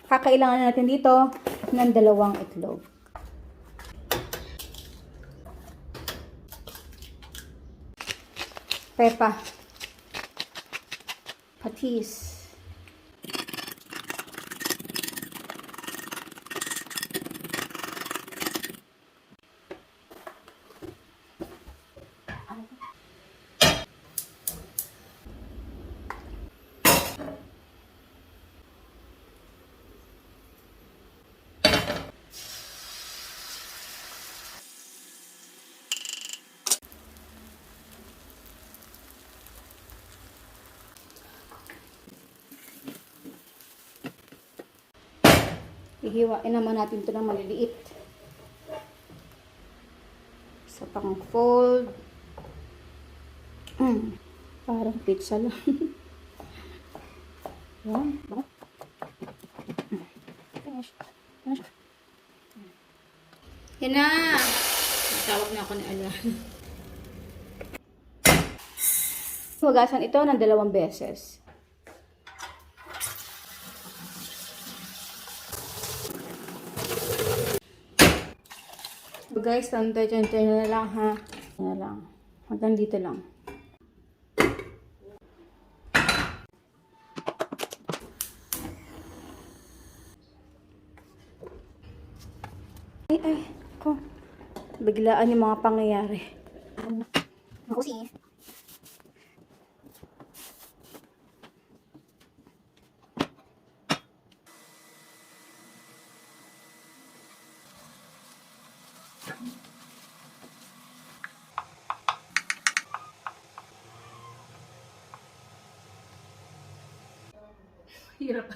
kakailangan natin dito ng 2 itlog. Pepa. Patis. Hihiwain naman natin ito ng maliliit. Sa pang-fold. Parang pizza lang. Yan. Finish. Yan na! Tawag na ako ni Ala. Hugasan ito ng 2 beses. So guys, tantay-tantay na lang ha. Na lang. Hanggang dito lang. Ay, ko. Biglaan yung mga pangyayari. Makusi. Hirap.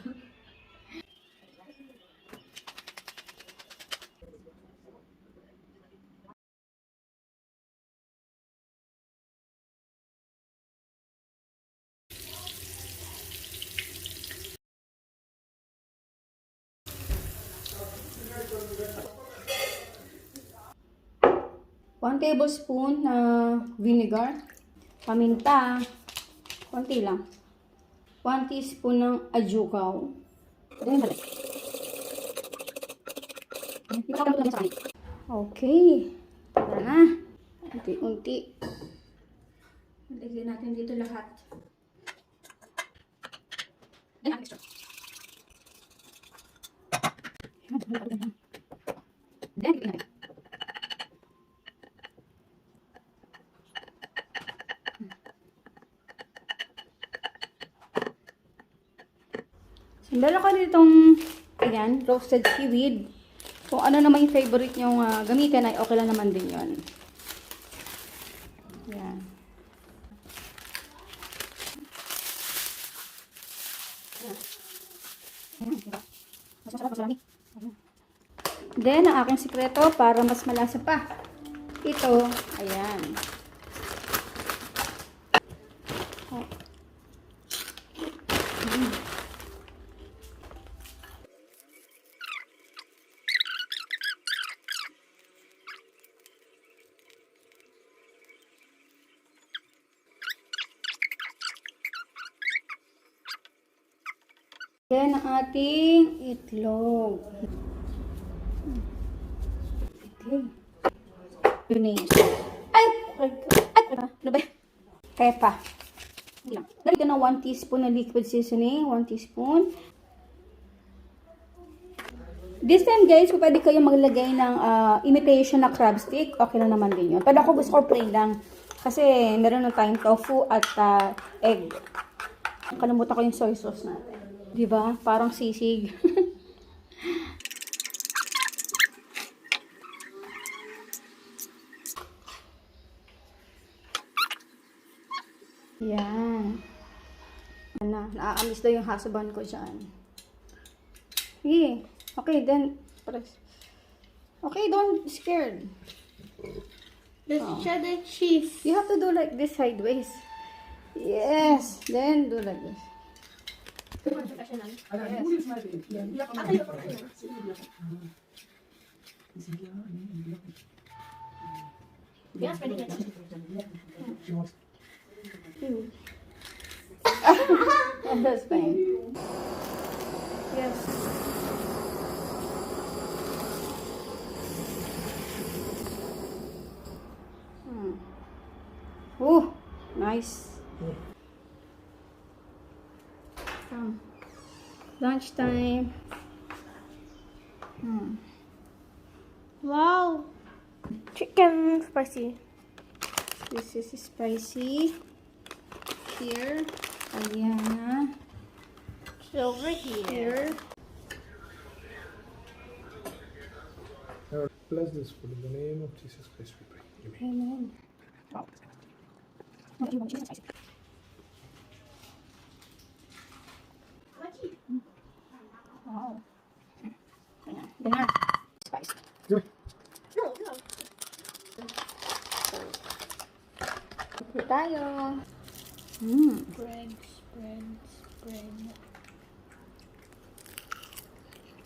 One tablespoon na vinegar, paminta, konti lang. 1 teaspoon ng asukal. Okay. Tara na. Unti-unti. Lagyan natin dito lahat. Meron ka ditong, ayan, roasted seaweed. Kung ano naman yung favorite nyong gamitin ay okay lang naman din yun. Ayan. Then, ang aking sikreto para mas malasa pa. Ito, ayan. Then, ang ating itlog. Okay. Mayonnaise. Ay! Ano ba? Pepa. Lagyan ng 1 teaspoon na liquid seasoning. 1 teaspoon. This time guys, kung pwede kayo maglagay ng imitation na crab stick, okay lang naman din yun. Pero ako gusto ko plain lang. Kasi meron ng tayong tofu at egg. Kalimutan ko yung soy sauce natin. Diba? Parang sisig. Yan. Naaamis daw yung husband ko dyan. Yeah. Okay, then press. Okay, don't scared. The cheddar cheese. You have to do like this sideways. Yes. Then do like this. Yes, ready. That's fine. Yes. nice. Lunchtime. Wow. Chicken spicy. This is spicy. Here, Aliana. It's over here. Here. Lord, bless this food in the name of Jesus Christ, we pray. Amen. Amen. Wow. Spicy. Wow. Ayan. Dinner. Spice. Good. Ito tayo. Spread, spread, spread.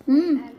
Mm.